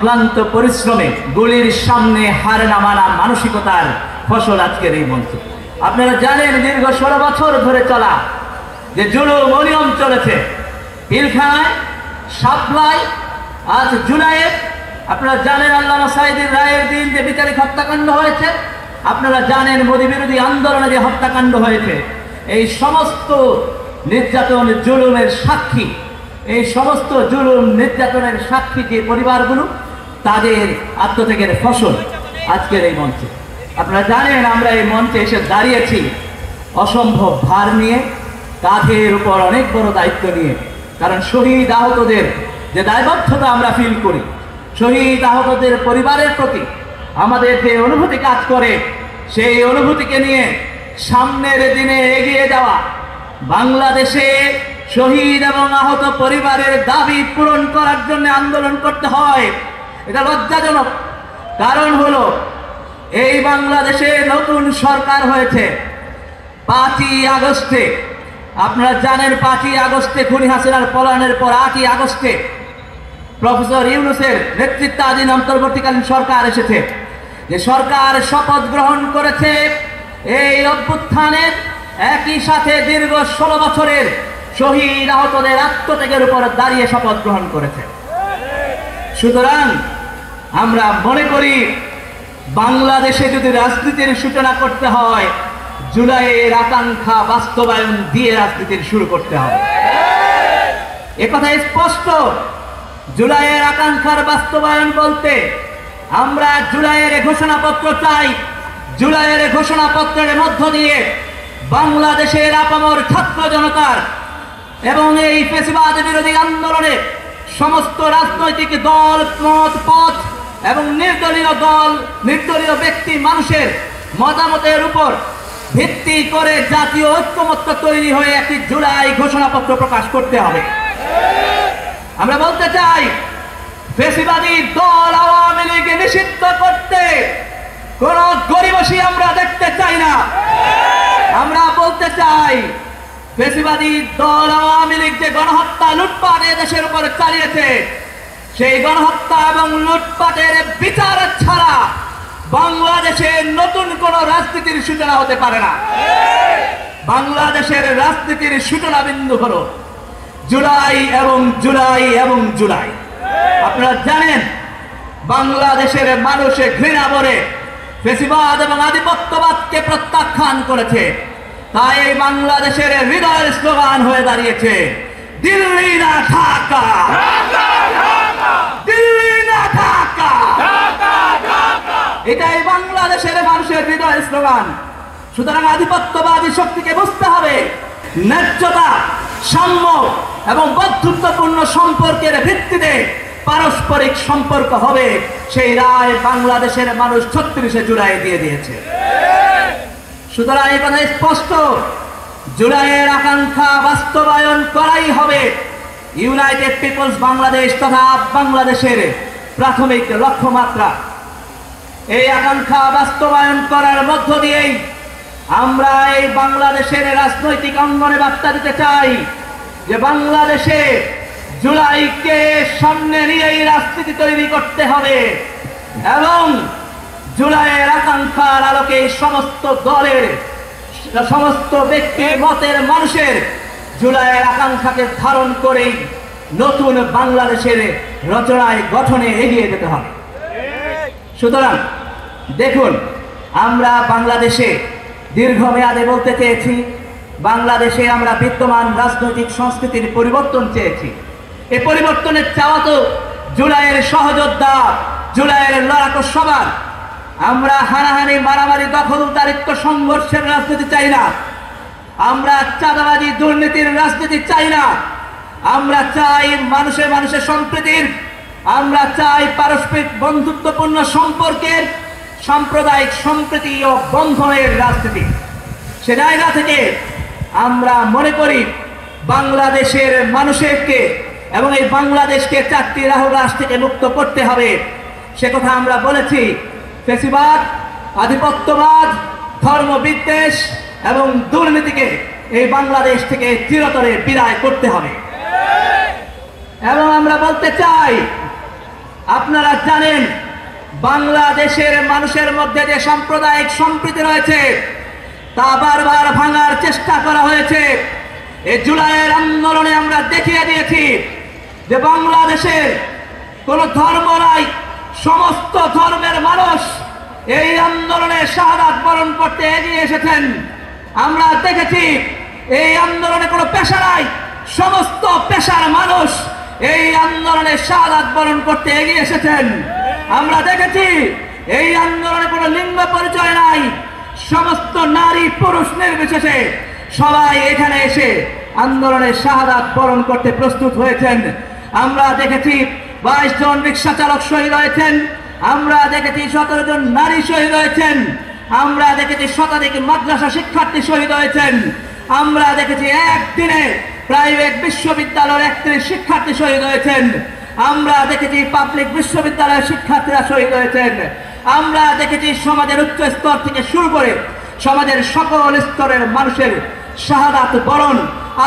অক্লান্ত পরিশ্রমে গুলির সামনে হার না মানা মানসিকতার ফসল আজকের এই মঞ্চ। আপনারা জানেন দীর্ঘ 16 বছর ধরে চলা যে জুলুম অনিয়ম চলেছে পিলখানায়, শাপলায়, আজ জুলাইয়ে আপনারা জানেন আল্লামা সাঈদীর রায়ের দিন যে বিচারিক হত্যাকাণ্ড হয়েছে, আপনারা জানেন মোদী বিরোধী আন্দোলনে যে হত্যাকাণ্ড হয়েছে। এই সমস্ত নির্যাতন জুলুমের সাক্ষী, এই সমস্ত জুলুম নির্যাতনের সাক্ষী যে পরিবারগুলো, তাদের আত্মত্যাগের ফসল আজকের এই মঞ্চে। আপনারা জানেন আমরা এই মঞ্চে এসে দাঁড়িয়েছি অসম্ভব ভার নিয়ে, কাঁধের উপর অনেক বড় দায়িত্ব নিয়ে। কারণ শহীদ আহতদের যে দায়বদ্ধতা আমরা ফিল করি, শহীদ আহতদের পরিবারের প্রতি আমাদের যে অনুভূতি কাজ করে, সেই অনুভূতিকে নিয়ে সামনের দিনে এগিয়ে যাওয়া, বাংলাদেশে শহীদ এবং আহত পরিবারের দাবি পূরণ করার জন্য আন্দোলন করতে হয়, এটা লজ্জাজনক। কারণ হলো এই বাংলাদেশে নতুন সরকার হয়েছে 5ই আগস্টে। আপনারা জানেন 5ই আগস্টে খুনি হাসিনার পলায়নের পর 8ই আগস্টে প্রফেসর ইউনূসের নেতৃত্বাধীন অন্তর্বর্তীকালীন সরকার এসেছে। যে সরকার শপথ গ্রহণ করেছে এই অভ্যুত্থানের, একই সাথে দীর্ঘ 16 বছরের শহীদ আহতদের আত্মত্যাগের উপর দাঁড়িয়ে শপথ গ্রহণ করেছে। সুতরাং আমরা মনে করি বাংলাদেশে যদি রাজনীতির সূচনা করতে হয়, জুলাইয়ের আকাঙ্ক্ষা বাস্তবায়ন দিয়ে রাজনীতির শুরু করতে হবে। একথা স্পষ্ট। জুলাইয়ের আকাঙ্ক্ষার বাস্তবায়ন বলতে আমরা জুলাইয়ের ঘোষণাপত্র চাই। জুলাইয়ের ঘোষণাপত্রের মধ্য দিয়ে বাংলাদেশের আপামর ছাত্র জনতার এবং এই ফ্যাসিবাদ বিরোধী আন্দোলনে সমস্ত রাজনৈতিক দল, মত, পথ এবং নির্দলীয় দল, নির্দলীয় ব্যক্তি মানুষের মতামতের উপর ভিত্তি করে জাতীয় ঐক্যমত্য তৈরি হয়ে একটি জুলাই ঘোষণাপত্র প্রকাশ করতে হবে। আমরা বলতে চাই ফ্যাসিবাদী দল আওয়ামী লীগ নিষিদ্ধ করতে কোন গরিবসী আমরা দেখতে চাই না। আমরা বলতে চাই ফ্যাসিবাদী দল আওয়ামী লীগ যে গণহত্যা, লুটপাট দেশের উপর চালিয়েছে, সেই গণহত্যা এবং লুটপাটের বিচার ছাড়া বাংলাদেশে নতুন কোন রাজনীতির সূচনা হতে পারে না। বাংলাদেশের রাজনীতির সূচনা বিন্দু হলো জুলাই এবং জুলাই এবং জুলাই। আপনারা জানেন বাংলাদেশের মানুষে ঘৃণা ভরে ফ্যাসিবাদ এবং আধিপত্যবাদকে প্রত্যাখ্যান করেছে। তাই বাংলাদেশের হৃদয়ের স্লোগান হয়ে দাঁড়িয়েছে দিল্লি না ঢাকা, দিল্লি না ঢাকা। এটাই বাংলাদেশের মানুষের হৃদয়ের স্লোগান। সুতরাং আধিপত্যবাদী শক্তিকে বুঝতে হবে ন্যায্যতা, সাম্য এবং বন্ধুত্বপূর্ণ সম্পর্কের ভিত্তিতে পারস্পরিক সম্পর্ক হবে। সেই রায় বাংলাদেশের মানুষ 36শে জুলাই দিয়ে দিয়েছে। সুতরাং এই কথা স্পষ্ট, জুলাইয়ের আকাঙ্ক্ষা বাস্তবায়ন করাই হবে ইউনাইটেড পিপলস বাংলাদেশ তথা বাংলাদেশের প্রাথমিক লক্ষ্যমাত্রা। এই আকাঙ্ক্ষা বাস্তবায়ন করার মধ্য দিয়েই আমরা এই বাংলাদেশের রাজনৈতিক অঙ্গনে বার্তা দিতে চাই যে বাংলাদেশে জুলাইকে সামনে নিয়েই রাজনীতি তৈরি করতে হবে এবং জুলাইয়ের আকাঙ্ক্ষার আলোকে সমস্ত দলের, সমস্ত ব্যক্তির মতের মানুষের জুলাইয়ের আকাঙ্ক্ষাকে ধারণ করেই নতুন বাংলাদেশের রচনায় গঠনে এগিয়ে যেতে হবে। সুতরাং দেখুন, আমরা বাংলাদেশে দীর্ঘমেয়াদে বলতে চেয়েছি, বাংলাদেশে আমরা বিদ্যমান রাজনৈতিক সংস্কৃতির পরিবর্তন চেয়েছি। এই পরিবর্তনের চাওয়া তো জুলাইয়ের সহযোদ্ধা, জুলাইয়ের লড়াকু সবার। আমরা হানাহানি, মারামারি, দখলদারিত্ব, সংঘর্ষের রাজনীতি চাই না। আমরা চাঁদাবাজি, দুর্নীতির রাজনীতি চাই না। আমরা চাই মানুষে মানুষে সম্প্রীতির, আমরা চাই পারস্পরিক বন্ধুত্বপূর্ণ সম্পর্কের, সাম্প্রদায়িক সম্প্রীতি ও বন্ধনের রাজনীতি। সে জায়গা থেকে আমরা মনে করি বাংলাদেশের মানুষকে এবং এই বাংলাদেশকে 4টি রাহুরাস থেকে মুক্ত করতে হবে। সে কথা আমরা বলেছি। ফ্যাসিবাদ, আধিপত্যবাদ, ধর্মবিদ্বেষ এবং দুর্নীতিকে এই বাংলাদেশ থেকে চিরতরে বিদায় করতে হবে। এবং আমরা বলতে চাই আপনারা জানেন বাংলাদেশের মানুষের মধ্যে যে সাম্প্রদায়িক সম্প্রীতি রয়েছে তা বারবার ভাঙার চেষ্টা করা হয়েছে। এই জুলাইয়ের আন্দোলনে আমরা দেখিয়ে দিয়েছি যে বাংলাদেশের কোনো ধর্ম নাই, সমস্ত ধর্মের মানুষ এই আন্দোলনে শাহাদাত বরণ করতে এগিয়ে এসেছেন। আমরা দেখেছি এই আন্দোলনে কোনো পেশা নাই, সমস্ত পেশার মানুষ এই আন্দোলনে শাহাদাত বরণ করতে এগিয়ে এসেছেন। আমরা দেখেছি এই আন্দোলনে কোনো লিঙ্গ পরিচয় নাই, সমস্ত নারী পুরুষ নির্বিশেষে সবাই এখানে এসে আন্দোলনে শাহাদাত বরণ করতে প্রস্তুত হয়েছেন। আমরা দেখেছি 22 জন রিক্সা চালক শহীদ হয়েছেন, আমরা দেখেছি 17 জন নারী শহীদ হয়েছেন, আমরা দেখেছি শতাধিক মাদ্রাসা শিক্ষার্থী শহীদ হয়েছেন, আমরা দেখেছি একদিনে প্রাইভেট বিশ্ববিদ্যালয়ের 31 শিক্ষার্থী শহীদ হয়েছেন, আমরা দেখেছি পাবলিক বিশ্ববিদ্যালয়ের শিক্ষার্থীরা শহীদ হয়েছেন, আমরা দেখেছি সমাজের উচ্চ স্তর থেকে শুরু করে সমাজের সকল স্তরের মানুষের শাহাদাত বরণ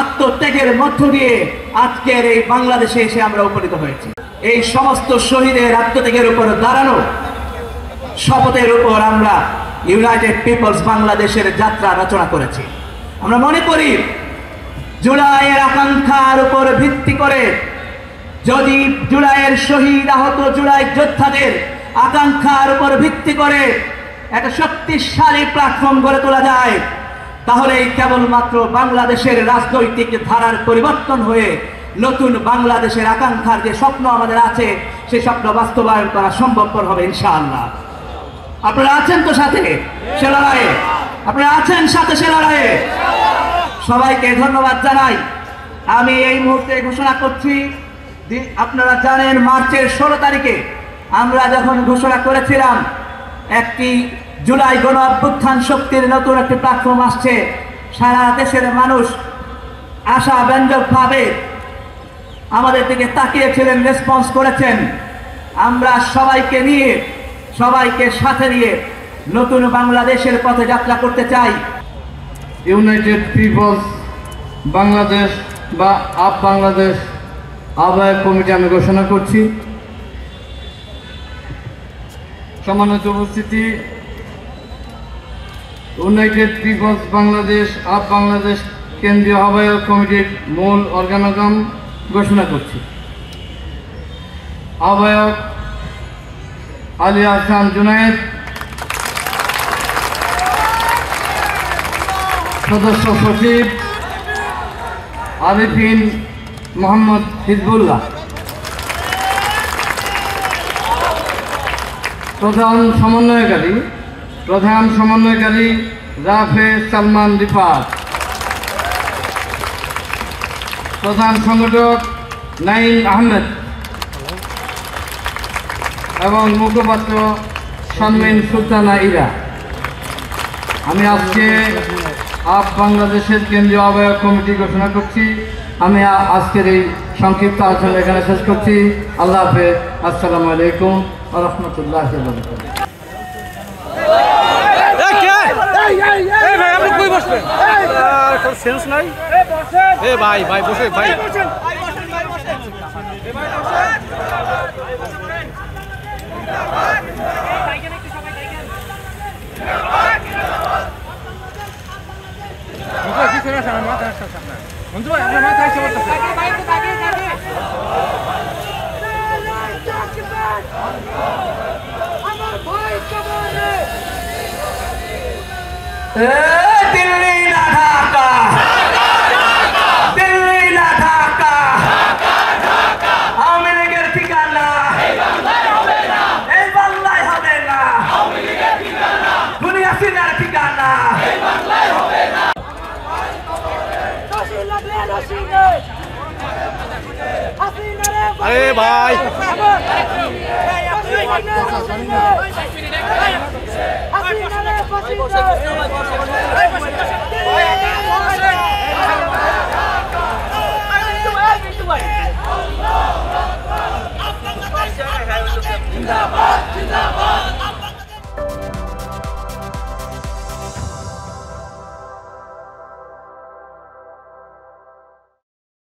আত্মত্যাগের মধ্য দিয়ে আজকের এই বাংলাদেশে এসে আমরা উপনীত হয়েছি। এই সমস্ত শহীদের আত্মত্যাগের উপর দাঁড়ানো শপথের উপর আমরা ইউনাইটেড পিপলস বাংলাদেশের যাত্রা রচনা করেছি। আমরা মনে করি জুলাইয়ের আকাঙ্ক্ষার উপর ভিত্তি করে যদি জুলাইয়ের শহীদ আহত জুলাই যোদ্ধাদের আকাঙ্ক্ষার উপর ভিত্তি করে একটা শক্তিশালী প্ল্যাটফর্ম গড়ে তোলা যায়, তাহলে কেবলমাত্র বাংলাদেশের রাজনৈতিক ধারার পরিবর্তন হয়ে নতুন বাংলাদেশের আকাঙ্ক্ষার যে স্বপ্ন আমাদের আছে সেই স্বপ্ন বাস্তবায়ন করা সম্ভবপর হবে ইনশাআল্লাহ। আপনারা আছেন তো সাথে সে লড়াইয়ে? আপনারা আছেন সাথে সে লড়াইয়ে? সবাইকে ধন্যবাদ জানাই। আমি এই মুহূর্তে ঘোষণা করছি, আপনারা জানেন মার্চের 16 তারিখে আমরা যখন ঘোষণা করেছিলাম একটি জুলাই গণ অভ্যুত্থান শক্তির নতুন একটি প্ল্যাটফর্ম আসছে, সারা দেশের মানুষ আশাব্যঞ্জকভাবে আমাদের দিকে তাকিয়েছিলেন, রেসপন্স করেছেন। আমরা সবাইকে নিয়ে, সবাইকে সাথে নিয়ে নতুন বাংলাদেশের পথে যাত্রা করতে চাই। ইউনাইটেড পিপলস বাংলাদেশ বা আপ বাংলাদেশ আহ্বায়ক কমিটি আমি ঘোষণা করছি। সম্মানিত উপস্থিতি, ইউনাইটেড পিপলস বাংলাদেশ আপ বাংলাদেশ কেন্দ্রীয় আহ্বায়ক কমিটির মূল অর্গানোগ্রাম ঘোষণা করছি। আহ্বায়ক আলী আহসান জুনায়েদ, সদস্য সচিব আরিফিন মোহাম্মদ হিজবুল্লাহ, প্রধান সমন্বয়কারী রাফে সালমান রিফাত, প্রধান সংগঠক নাইম আহমেদ এবং মুখপাত্র শারমিন সুলতানা ইরা। আমি আজকে আপ বাংলাদেশের কেন্দ্রীয় আহ্বায়ক কমিটি ঘোষণা করছি। আমি আজকের এই সংক্ষিপ্ত আলোচনা এখানে শেষ করছি। আল্লাহ হাফেজ। আসসালামু আলাইকুম ওয়া রাহমাতুল্লাহি ওয়া বারাকাতুহু। দিল্লি না ঢাকা, দিল্লি না ঢাকা, আওয়ামী লীগের ঠিকানা এই বাংলায় হবে না, দুনিয়া সিনার ঠিকানা। আরে ভাই হাসিনা রে ফাঁসি দাও।